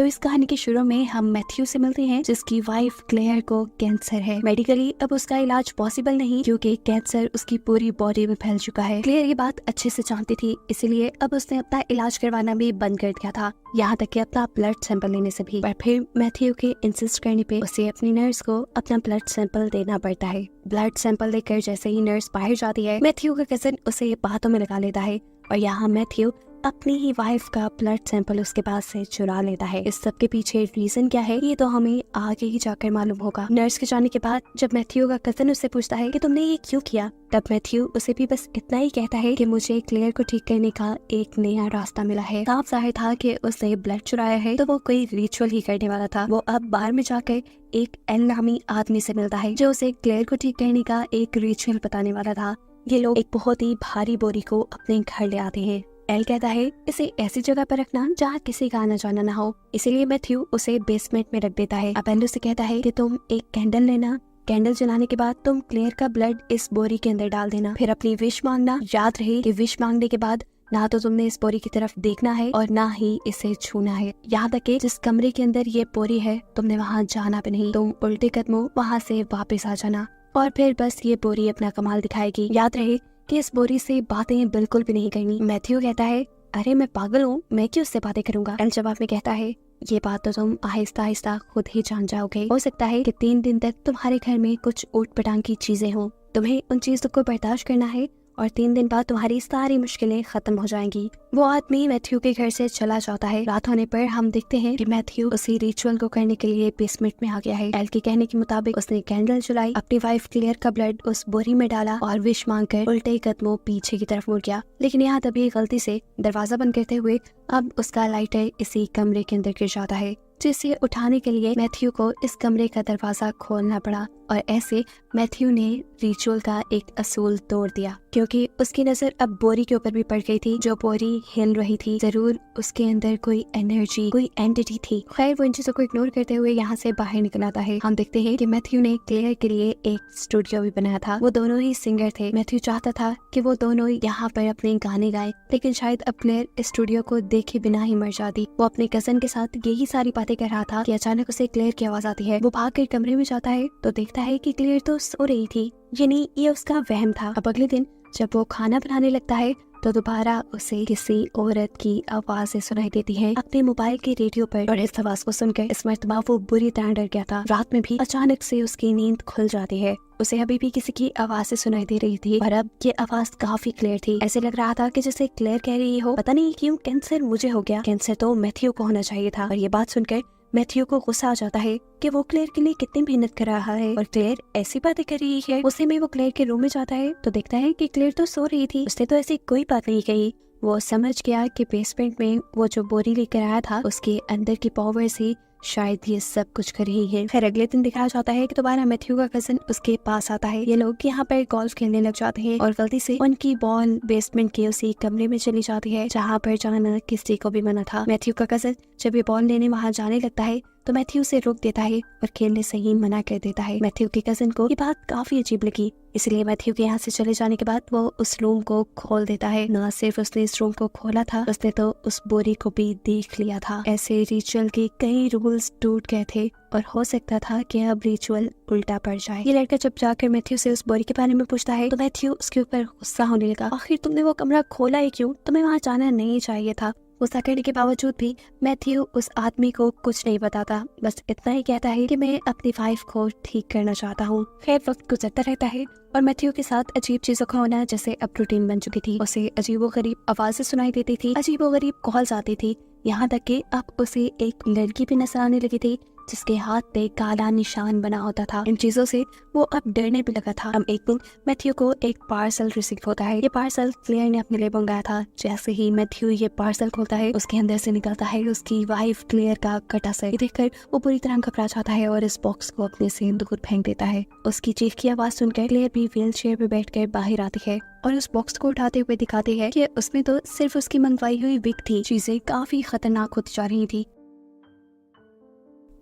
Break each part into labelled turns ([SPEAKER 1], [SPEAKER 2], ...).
[SPEAKER 1] तो इस कहानी के शुरू में हम मैथ्यू से मिलते हैं, जिसकी वाइफ क्लेयर को कैंसर है। मेडिकली अब उसका इलाज पॉसिबल नहीं, क्योंकि कैंसर उसकी पूरी बॉडी में फैल चुका है। क्लेयर ये बात अच्छे से जानती थी, इसलिए अब उसने अपना इलाज करवाना भी बंद कर दिया था, यहाँ तक कि अपना ब्लड सैंपल लेने से भी। पर फिर मैथ्यू के इंसिस्ट करने पे उसे अपनी नर्स को अपना ब्लड सैंपल देना पड़ता है। ब्लड सैंपल लेकर जैसे ही नर्स बाहर जाती है, मैथ्यू का कजन उसे बातों में लगा लेता है और यहाँ मैथ्यू अपनी ही वाइफ का ब्लड सैंपल उसके पास से चुरा लेता है। इस सब के पीछे रीजन क्या है, ये तो हमें आगे ही जाकर मालूम होगा। नर्स के जाने के बाद जब मैथ्यू का कजन उससे पूछता है कि तुमने ये क्यों किया, तब मैथ्यू उसे भी बस इतना ही कहता है कि मुझे क्लेयर को ठीक करने का एक नया रास्ता मिला है। साफ जाहिर था कि उसने ब्लड चुराया है तो वो कोई रिचुअल ही करने वाला था। वो अब बाहर में जाकर एक एल नामी आदमी से मिलता है, जो उसे क्लेयर को ठीक करने का एक रिचुअल बताने वाला था। ये लोग एक बहुत ही भारी बोरी को अपने घर ले आते हैं। एल कहता है इसे ऐसी जगह पर रखना जहाँ किसी का आना जाना ना हो, इसीलिए मैथ्यू उसे बेसमेंट में रख देता है। अब एल उसे कहता है कि तुम एक कैंडल लेना, कैंडल जलाने के बाद तुम क्लेयर का ब्लड इस बोरी के अंदर डाल देना, फिर अपनी विश मांगना। याद रहे कि विश मांगने के बाद ना तो तुमने इस बोरी की तरफ देखना है और ना ही इसे छूना है। यहाँ तक कि जिस कमरे के अंदर ये बोरी है तुमने वहाँ जाना भी नहीं, तुम उल्टे कदमों वहाँ से वापस आ जाना और फिर बस ये बोरी अपना कमाल दिखाएगी। याद रहे कि इस बोरी से बातें बिल्कुल भी नहीं करनी। मैथ्यू कहता है अरे मैं पागल हूँ, मैं क्यों उससे बातें करूंगा। एल जवाब में कहता है ये बात तो तुम आहिस्ता आहिस्ता खुद ही जान जाओगे। हो सकता है कि 3 दिन तक तुम्हारे घर में कुछ ऊट पटांग की चीजें हों, तुम्हें उन चीजों को बर्दाश्त करना है और 3 दिन बाद तुम्हारी सारी मुश्किलें खत्म हो जाएंगी। वो आदमी मैथ्यू के घर से चला जाता है। रात होने पर हम देखते हैं कि मैथ्यू उसी रिचुअल को करने के लिए बेसमेंट में आ गया है। एल के कहने के मुताबिक उसने कैंडल जलाई, अपनी वाइफ क्लेयर का ब्लड उस बोरी में डाला और विश मांगकर उल्टे कदमों पीछे की तरफ मुड़ गया। लेकिन यहाँ तभी गलती से दरवाजा बंद करते हुए अब उसका लाइटर इसी कमरे के अंदर गिर जाता है, जिसे उठाने के लिए मैथ्यू को इस कमरे का दरवाजा खोलना पड़ा और ऐसे मैथ्यू ने रिचुअल का एक असूल तोड़ दिया, क्योंकि उसकी नजर अब बोरी के ऊपर भी पड़ गई थी। जो बोरी हिल रही थी, जरूर उसके अंदर कोई एनर्जी, कोई एंटिटी थी। खैर वो इन चीजों को इग्नोर करते हुए यहाँ से बाहर निकल आता है। हम देखते हैं कि मैथ्यू ने क्लेयर के लिए एक स्टूडियो भी बनाया था। वो दोनों ही सिंगर थे। मैथ्यू चाहता था कि वो दोनों यहाँ पर अपने गाने गाए, लेकिन शायद अब क्लेयर इस स्टूडियो को देखे बिना ही मर जाती। वो अपने कजन के साथ यही सारी बातें कर रहा था कि अचानक उसे क्लेयर की आवाज आती है। वो भागकर कमरे में जाता है तो देखता है कि क्लेयर तो सो रही थी, यानी ये उसका वहम था। अब अगले दिन जब वो खाना बनाने लगता है तो दोबारा उसे किसी औरत की आवाज़ें सुनाई देती हैं अपने मोबाइल के रेडियो पर, और इस आवाज को सुनकर इस मर्तबा वो बुरी तरह डर गया था। रात में भी अचानक से उसकी नींद खुल जाती है। उसे अभी भी किसी की आवाज़ें सुनाई दे रही थी और अब ये आवाज काफी क्लियर थी। ऐसे लग रहा था कि जैसे क्लेयर कह रही हो पता नहीं क्यों कैंसर मुझे हो गया, कैंसर तो मैथ्यू को होना चाहिए था। और ये बात सुनकर मैथ्यू को गुस्सा आ जाता है कि वो क्लेयर के लिए कितनी मेहनत कर रहा है और क्लेयर ऐसी बातें कर रही है। उसे में वो क्लेयर के रूम में जाता है तो देखता है कि क्लेयर तो सो रही थी, उसने तो ऐसी कोई बात नहीं कही। वो समझ गया कि बेसमेंट में वो जो बोरी लेकर आया था उसके अंदर की पावर से शायद ये सब कुछ कर रही है। फिर अगले दिन दिखाया जाता है कि दोबारा मैथ्यू का कजन उसके पास आता है। ये लोग यहाँ पर गोल्फ खेलने लग जाते हैं और गलती से उनकी बॉल बेसमेंट के उसी कमरे में चली जाती है जहाँ पर जाना किसी को भी मना था। मैथ्यू का कजन जब ये बॉल लेने वहाँ जाने लगता है तो मैथ्यू से रोक देता है और खेलने से ही मना कर देता है। मैथ्यू के कजन को ये बात काफी अजीब लगी, इसलिए मैथ्यू के यहाँ से चले जाने के बाद वो उस रूम को खोल देता है। न सिर्फ उसने इस रूम को खोला था, उसने तो उस बोरी को भी देख लिया था। ऐसे रिचुअल के कई रूल्स टूट गए थे और हो सकता था कि अब रिचुअल उल्टा पड़ जाए। ये लड़का जब जाकर मैथ्यू से उस बोरी के बारे में पूछता है तो मैथ्यू उसके ऊपर गुस्सा होने लगा। आखिर तुमने वो कमरा खोला है क्यों, तुम्हें वहाँ जाना नहीं चाहिए था। गुस्सा करने के बावजूद भी मैथ्यू उस आदमी को कुछ नहीं बताता, बस इतना ही कहता है कि मैं अपनी वाइफ को ठीक करना चाहता हूँ। खैर वक्त गुजरता रहता है और मैथ्यू के साथ अजीब चीजों का होना जैसे अब रूटीन बन चुकी थी। उसे अजीबोगरीब आवाजें सुनाई देती थी, अजीबोगरीब कॉल्स आती थी, यहाँ तक कि अब उसे एक लड़की भी नजर आने लगी थी जिसके हाथ पे काला निशान बना होता था। इन चीजों से वो अब डरने भी लगा था। अब एक दिन मैथ्यू को एक पार्सल रिसीव होता है। ये पार्सल क्लेयर ने अपने लिए मंगाया था। जैसे ही मैथ्यू ये पार्सल खोलता है उसके अंदर से निकलता है उसकी वाइफ क्लेयर का कटा सर। देखकर वो पूरी तरह घबरा जाता है और इस बॉक्स को अपने से दूर फेंक देता है। उसकी चीख की आवाज सुनकर क्लेयर भी व्हील चेयर पे बैठकर बाहर आती है और उस बॉक्स को उठाते हुए दिखाती है कि उसमें तो सिर्फ उसकी मंगवाई हुई विग थी। चीजें काफी खतरनाक होती जा रही थी।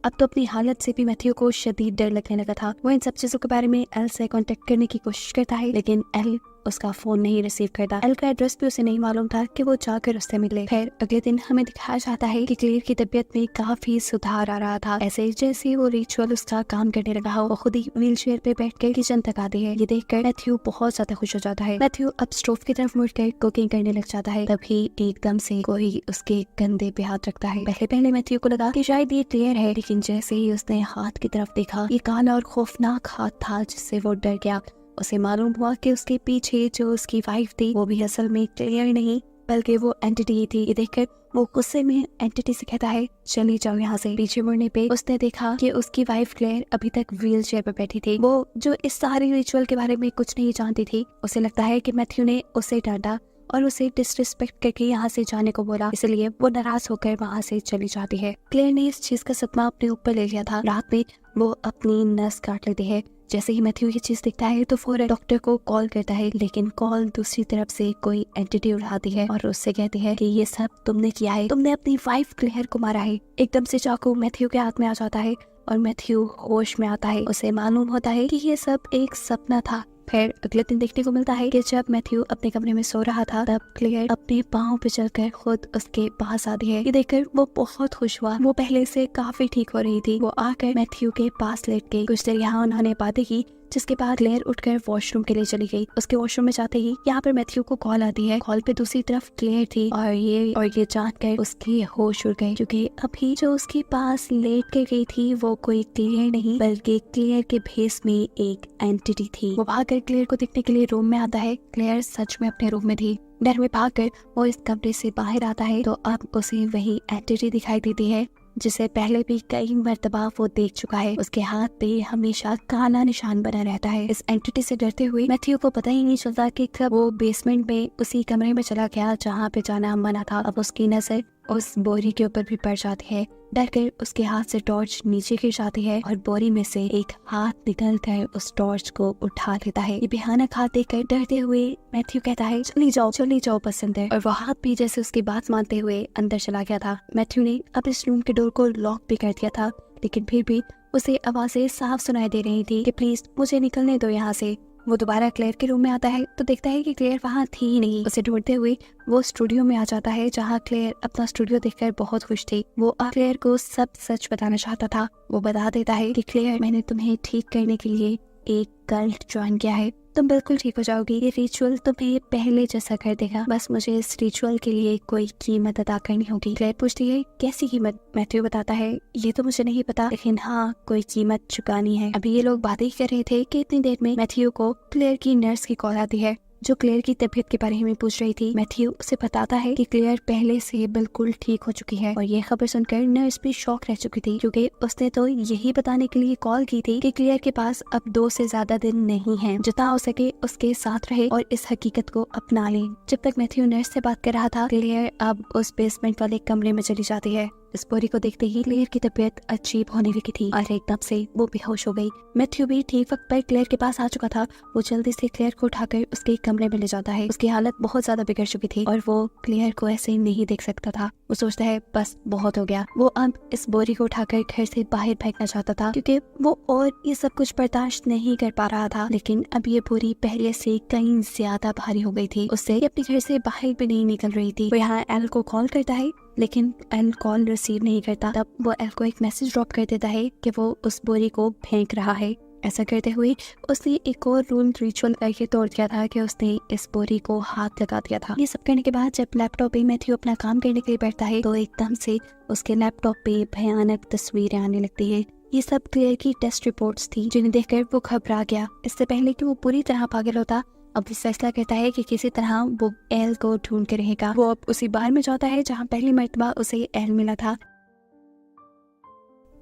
[SPEAKER 1] अब तो अपनी हालत से भी मैथ्यू को शदीद डर लगने लगा था। वो इन सब चीजों के बारे में एल से कांटेक्ट करने की कोशिश करता है, लेकिन एल उसका फोन नहीं रिसीव करता। एल का एड्रेस भी उसे नहीं मालूम था कि वो जाकर उससे मिले। फिर अगले दिन हमें दिखाया जाता है कि क्लेयर की तबीयत में काफी सुधार आ रहा था। ऐसे जैसे वो रिचुअल उसका काम करने लगा हो, वो खुद ही व्हील चेयर पे बैठ कर किचन तक आती है। ये देखकर मैथ्यू बहुत ज्यादा खुश हो जाता है। मैथ्यू अब स्टोव की तरफ मुड़कर कुकिंग करने लग जाता है। तभी एकदम से कोई उसके कंधे पे हाथ रखता है। पहले मैथ्यू को लगा कि शायद ये क्लेयर है, लेकिन जैसे ही उसने हाथ की तरफ देखा, ये काला और खौफनाक हाथ था जिससे वो डर गया। उसे मालूम हुआ कि उसके पीछे जो उसकी वाइफ थी वो भी असल में क्लेयर नहीं बल्कि वो एंटिटी थी। ये देखकर वो गुस्से में एंटिटी से कहता है, चली जाओ यहाँ से। पीछे मुड़ने पे उसने देखा कि उसकी वाइफ क्लेयर अभी तक व्हील चेयर पर बैठी थी। वो जो इस सारी रिचुअल के बारे में कुछ नहीं जानती थी। उसे लगता है कि मैथ्यू ने उसे डांटा और उसे डिसरिस्पेक्ट करके यहाँ से जाने को बोला, इसलिए वो नाराज होकर वहाँ से चली जाती है। क्लेयर ने इस चीज का सदमा अपने ऊपर ले लिया था। रात में वो अपनी नस काट लेती है। जैसे ही मैथ्यू ये चीज दिखता है तो फौरन डॉक्टर को कॉल करता है, लेकिन कॉल दूसरी तरफ से कोई एंटिटी उठाती है और उससे कहती है कि ये सब तुमने किया है, तुमने अपनी वाइफ क्लेयर को मारा है। एकदम से चाकू मैथ्यू के हाथ में आ जाता है और मैथ्यू होश में आता है। उसे मालूम होता है कि ये सब एक सपना था। फिर अगले दिन देखने को मिलता है कि जब मैथ्यू अपने कमरे में सो रहा था तब क्लेयर अपने पाँव पे चलकर खुद उसके पास आती है। ये देखकर वो बहुत खुश हुआ। वो पहले से काफी ठीक हो रही थी। वो आकर मैथ्यू के पास लेट गई। कुछ देर यहाँ उन्होंने बातें की, जिसके बाद क्लेयर उठकर वॉशरूम के लिए चली गई। उसके वॉशरूम में जाते ही यहाँ पर मैथ्यू को कॉल आती है। कॉल पे दूसरी तरफ क्लेयर थी और ये जानकर उसकी होश उड़ गई, क्योंकि अभी जो उसके पास लेट कर गई थी वो कोई क्लेयर नहीं बल्कि क्लेयर के भेस में एक एंटिटी थी। वो भागकर क्लेयर को देखने के लिए रूम में आता है। क्लेयर सच में अपने रूम में थी। डर में भागकर वो इस कमरे से बाहर आता है तो अब उसे वही एंटिटी दिखाई देती है जिसे पहले भी कई मर्तबा वो देख चुका है। उसके हाथ पे हमेशा काला निशान बना रहता है। इस एंटिटी से डरते हुए मैथ्यू को पता ही नहीं चलता कि कब वो बेसमेंट में उसी कमरे में चला गया जहाँ पे जाना मना था। अब उसकी नजर उस बोरी के ऊपर भी पड़ जाती है। डर कर उसके हाथ से टॉर्च नीचे गिर जाती है और बोरी में से एक हाथ निकल कर उस टॉर्च को उठा लेता है। ये भयानक हाथ देखकर डरते हुए मैथ्यू कहता है, चली जाओ पसंद है। और वो हाथ भी जैसे उसकी बात मानते हुए अंदर चला गया था। मैथ्यू ने अब इस रूम के डोर को लॉक भी कर दिया था, लेकिन फिर भी उसे आवाजें साफ सुनाई दे रही थी कि प्लीज मुझे निकलने दो यहाँ से। वो दोबारा क्लेयर के रूम में आता है तो देखता है कि क्लेयर वहाँ थी ही नहीं। उसे ढूंढते हुए वो स्टूडियो में आ जाता है जहाँ क्लेयर अपना स्टूडियो देखकर बहुत खुश थी। वो क्लेयर को सब सच बताना चाहता था। वो बता देता है कि क्लेयर, मैंने तुम्हें ठीक करने के लिए एक कल्ट ज्वाइन किया है, तुम बिल्कुल ठीक हो जाओगी। ये रिचुअल तुम्हें पहले जैसा कर देगा, बस मुझे इस रिचुअल के लिए कोई कीमत अदा करनी होगी। क्लेयर पूछती है, कैसी कीमत? मैथ्यू बताता है, ये तो मुझे नहीं पता, लेकिन हाँ कोई कीमत चुकानी है। अभी ये लोग बातें ही कर रहे थे कि इतनी देर में मैथ्यू को क्लेयर की नर्स की कॉल आती है जो क्लेयर की तबीयत के बारे में पूछ रही थी। मैथ्यू उसे बताता है कि क्लेयर पहले से बिल्कुल ठीक हो चुकी है और ये खबर सुनकर नर्स भी शॉक रह चुकी थी, क्योंकि उसने तो यही बताने के लिए कॉल की थी कि क्लेयर के पास अब 2 से ज्यादा दिन नहीं है। जितना हो सके उसके साथ रहे और इस हकीकत को अपना ले। जब तक मैथ्यू नर्स से बात कर रहा था, क्लेयर अब उस बेसमेंट वाले कमरे में चली जाती है। इस बोरी को देखते ही क्लेयर की तबीयत अजीब होने लगी थी और एकदम से वो बेहोश हो गई। मैथ्यू भी ठीक वक्त पर क्लेयर के पास आ चुका था। वो जल्दी से क्लेयर को उठाकर उसके कमरे में ले जाता है। उसकी हालत बहुत ज्यादा बिगड़ चुकी थी और वो क्लेयर को ऐसे ही नहीं देख सकता था। वो सोचता है बस बहुत हो गया। वो अब इस बोरी को उठाकर घर से बाहर फेंकना चाहता था, क्योंकि वो और ये सब कुछ बर्दाश्त नहीं कर पा रहा था। लेकिन अब ये बोरी पहले से कहीं ज्यादा भारी हो गई थी। उससे अपने घर से बाहर भी नहीं निकल रही थी। वो यहाँ एल को कॉल करता है, लेकिन एल कॉल रिसीव नहीं करता। तब वो एल को एक मैसेज ड्रॉप कर देता है कि वो उस बोरी को फेंक रहा है। ऐसा करते हुए उसने एक और रूल रिचुअल करके तोड़ दिया था कि उसने इस बोरी को हाथ लगा दिया था। ये सब करने के बाद जब लैपटॉप पे मैथ्यू अपना काम करने के लिए बैठता है तो एकदम से उसके लैपटॉप पे भयानक तस्वीरें आने लगती है। ये सब क्लेयर की टेस्ट रिपोर्ट्स थी, जिन्हें देखकर वो घबरा गया। इससे पहले कि वो पूरी तरह पागल होता, अब वो फैसला करता है कि किसी तरह वो एल को ढूंढ के रहेगा। वो अब उसी बार में जाता है जहाँ पहली मर्तबा उसे एल मिला था।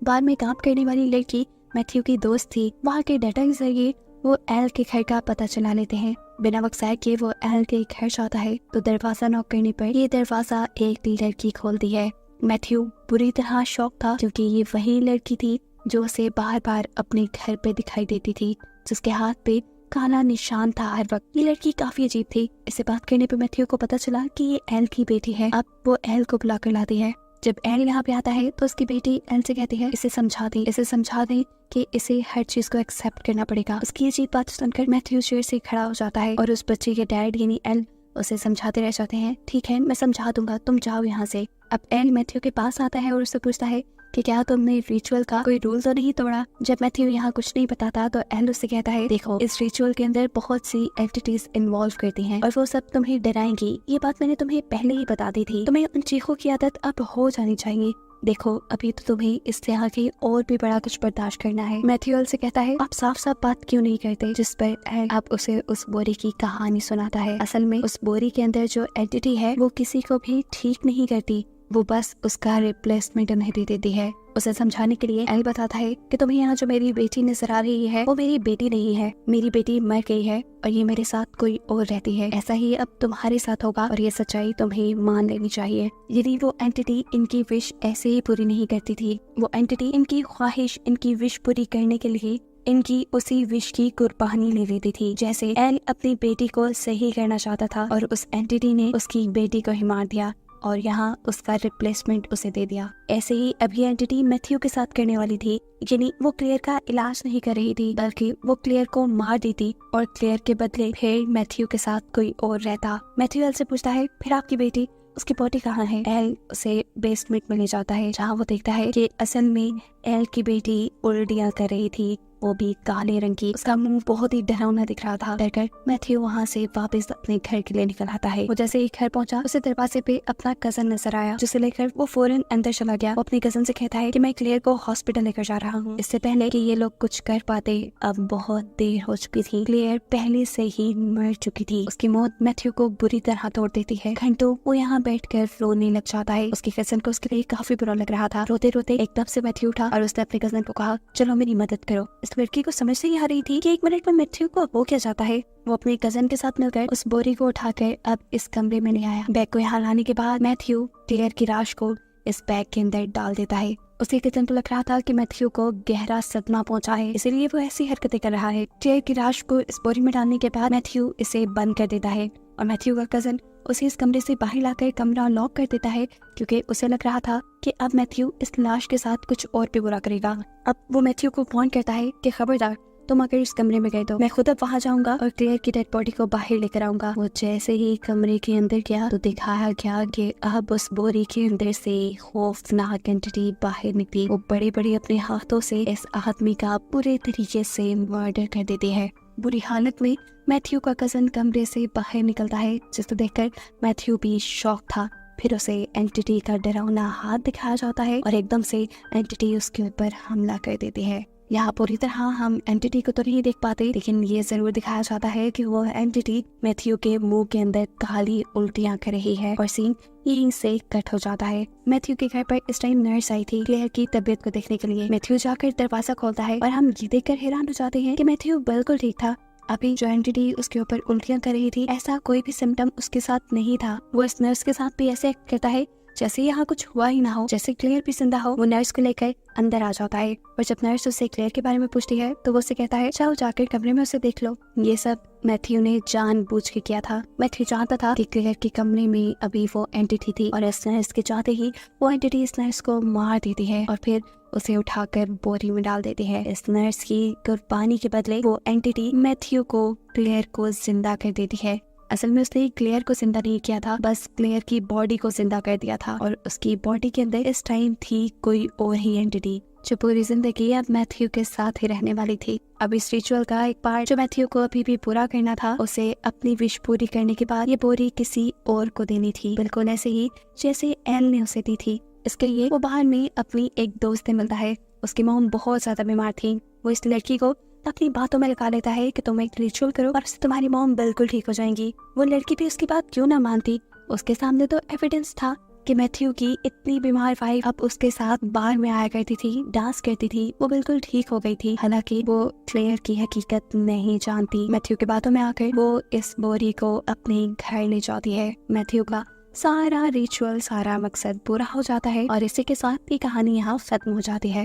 [SPEAKER 1] बार में काम करने वाली लड़की मैथ्यू की दोस्त थी। वहाँ के डाटा के जरिए वो एल के घर का पता चला लेते हैं। बिना वक्त ज़ाया किए वो एल के घर जाता है तो दरवाजा नॉक करने पर ये दरवाजा एक लड़की खोलती है। मैथ्यू पूरी तरह शॉक था, क्योंकि ये वही लड़की थी जो उसे बार बार अपने घर पे दिखाई देती थी, जिसके हाथ पे काला निशान था हर वक्त। ये लड़की काफी अजीब थी। इसे बात करने पे मैथ्यू को पता चला कि ये एल की बेटी है। अब वो एल को बुला कर लाती है। जब एल यहाँ पे आता है तो उसकी बेटी एल से कहती है इसे समझा दे कि इसे हर चीज को एक्सेप्ट करना पड़ेगा। उसकी ये बात सुनकर मैथ्यू चेयर से खड़ा हो जाता है और उस बच्चे के डैड यानी एल उसे समझाते रह जाते हैं। ठीक है, मैं समझा दूंगा, तुम जाओ यहाँ से। अब एल मैथ्यू के पास आता है और उससे पूछता है कि क्या तुमने रिचुअल का कोई रूल तो नहीं तोड़ा। जब मैथ्यू यहाँ कुछ नहीं बताता तो एल उससे कहता है देखो, इस रिचुअल के अंदर बहुत सी एंटिटीज इन्वॉल्व करती हैं और वो सब तुम्हें डराएंगी। ये बात मैंने तुम्हें पहले ही बता दी थी। तुम्हें उन चीखों की आदत अब हो जानी चाहिए। देखो, अभी तो तुम्हें इससे आगे और भी बड़ा कुछ बर्दाश्त करना है। मैथ्यू एल से कहता है आप साफ साफ बात क्यों नहीं करते, जिस पर एल आप उसे उस बोरी की कहानी सुनाता है। असल में उस बोरी के अंदर जो एंटिटी है वो किसी को भी ठीक नहीं करती, वो बस उसका रिप्लेसमेंट उन्हें दे देती है। उसे समझाने के लिए एल बताता है कि तुम्हें यहाँ जो मेरी बेटी नजर आ रही है वो मेरी बेटी नहीं है, मेरी बेटी मर गई है और ये मेरे साथ कोई और रहती है। ऐसा ही अब तुम्हारे साथ होगा और ये सच्चाई तुम्हें मान लेनी चाहिए। यदि वो एंटिटी इनकी विश ऐसे ही पूरी नहीं करती थी, वो एंटिटी इनकी ख्वाहिश, इनकी विश पूरी करने के लिए इनकी उसी विश की कुर्बानी ले लेती थी। जैसे एल अपनी बेटी को सही करना चाहता था और उस एंटिटी ने उसकी बेटी को ही मार दिया और यहाँ उसका रिप्लेसमेंट उसे दे दिया। ऐसे ही अभी एंटिटी मैथ्यू के साथ करने वाली थी, यानी वो क्लेयर का इलाज नहीं कर रही थी बल्कि वो क्लेयर को मार देती और क्लेयर के बदले फिर मैथ्यू के साथ कोई और रहता। मैथ्यू एल से पूछता है फिर आपकी बेटी, उसकी बॉडी कहाँ है। एल उसे बेसमेंट में ले जाता है जहाँ वो देखता है कि असल में एल की बेटी उल्टियाँ कर रही थी, वो भी काले रंग की। उसका मुंह बहुत ही डरावना दिख रहा था। डरकर मैथ्यू वहाँ से वापस अपने घर के लिए निकल आता है। वो जैसे ही घर पहुंचा उसे दरवाजे पे अपना कजन नजर आया, जिसे लेकर वो फौरन अंदर चला गया। वो अपने कजन से कहता है कि मैं क्लेयर को हॉस्पिटल लेकर जा रहा हूँ। इससे पहले कि ये लोग कुछ कर पाते अब बहुत देर हो चुकी थी। क्लेयर पहले से ही मर चुकी थी। उसकी मौत मैथ्यू को बुरी तरह तोड़ देती है। घंटों वो यहाँ बैठकर रोने लग जाता है। उसके कजन को उसके लिए काफी बुरा लग रहा था। रोते रोते एकदम से मैथ्यू उठा और उसने अपने कजन को कहा चलो मेरी मदद करो। इस लड़की को समझ नहीं आ रही थी कि 1 मिनट में मैथ्यू को हो क्या जाता है। वो अपने कजन के साथ मिलकर उस बोरी को उठाकर अब इस कमरे में ले आया। बैग को यहाँ लाने के बाद मैथ्यू क्लेयर की लाश को इस बैग के अंदर डाल देता है। उसके कजन को लग रहा था कि मैथ्यू को गहरा सदमा पहुंचा है, इसलिए वो ऐसी हरकतें कर रहा है। क्लेयर की लाश को इस बोरी में डालने के बाद मैथ्यू इसे बंद कर देता है और मैथ्यू का कजन उसे इस कमरे से बाहर लाकर कमरा लॉक कर देता है, क्योंकि उसे लग रहा था कि अब मैथ्यू इस लाश के साथ कुछ और भी बुरा करेगा। अब वो मैथ्यू को वार्न करता है कि खबरदार, तुम अगर इस कमरे में गए तो मैं खुद अब वहाँ जाऊंगा और क्लेयर की डेड बॉडी को बाहर लेकर आऊंगा। वो जैसे ही कमरे के अंदर गया तो दिखाया गया कि अब उस बोरी के अंदर से खौफनाक एंटिटी बाहर निकली। वो बड़े बड़े अपने हाथों से इस आदमी का पूरे तरीके से मर्डर कर देते हैं। बुरी हालत में मैथ्यू का कजन कमरे से बाहर निकलता है, जिसको देखकर मैथ्यू भी शॉक था। फिर उसे एंटिटी का डरावना हाथ दिखाया जाता है और एकदम से एंटिटी उसके ऊपर हमला कर देती है। यहाँ पूरी तरह हम एंटिटी को तो नहीं देख पाते, लेकिन ये जरूर दिखाया जाता है कि वो एंटिटी मैथ्यू के मुंह के अंदर काली उल्टियाँ कर रही है और सीन यहीं से कट हो जाता है। मैथ्यू के घर पर इस टाइम नर्स आई थी क्लेयर की तबीयत को देखने के लिए। मैथ्यू जाकर दरवाजा खोलता है और हम ये देखकर हैरान हो जाते हैं कि मैथ्यू बिल्कुल ठीक था। अभी जो एंटिटी उसके ऊपर उल्टियाँ कर रही थी, ऐसा कोई भी सिम्टम उसके साथ नहीं था। वो इस नर्स के साथ भी ऐसे एक्ट करता है जैसे यहाँ कुछ हुआ ही ना हो, जैसे क्लेयर भी जिंदा हो। वो नर्स को लेकर अंदर आ जाता है और जब नर्स उससे क्लेयर के बारे में पूछती है तो वो उससे कहता है जाओ जाकर कमरे में उसे देख लो। ये सब मैथ्यू ने जानबूझ के किया था। मैथ्यू चाहता था कि क्लेयर के कमरे में अभी वो एंटिटी थी और इस नर्स के चाहते ही वो एंटिटी इस नर्स को मार देती है और फिर उसे उठाकर बोरी में डाल देती है। इस नर्स की कुर्बानी के बदले वो एंटिटी मैथ्यू को क्लेयर को जिंदा कर देती है। असल में उसने क्लेयर को जिंदा नहीं किया था, बस क्लेयर की बॉडी को जिंदा कर दिया था और उसकी बॉडी के अंदर इस टाइम थी कोई और ही एंटिटी जो पूरी जिंदगी अब मैथ्यू के साथ ही रहने वाली थी। अब इस रिचुअल का एक पार्ट जो मैथ्यू को अभी भी पूरा करना था, उसे अपनी विश पूरी करने के बाद ये बोरी किसी और को देनी थी, बिल्कुल ऐसे ही जैसे एल ने उसे दी थी। इसके लिए वो बाहर में अपनी एक दोस्त से मिलता है। उसकी मॉम बहुत ज्यादा बीमार थी। वो इस लड़की को अपनी बातों में लगा लेता है कि तुम एक रिचुअल करो और उससे तुम्हारी मॉम बिल्कुल ठीक हो जाएंगी। वो लड़की भी उसकी बात क्यों ना मानती, उसके सामने तो एविडेंस था कि मैथ्यू की इतनी बीमार वाइफ अब उसके साथ बार में आया करती थी, डांस करती थी, वो बिल्कुल ठीक हो गई थी। हालांकि वो क्लेयर की हकीकत नहीं जानती। मैथ्यू की बातों में आकर वो इस बोरी को अपने घर ले जाती है। मैथ्यू का सारा रिचुअल, सारा मकसद पूरा हो जाता है और इसी के साथ ये कहानी यहाँ खत्म हो जाती है।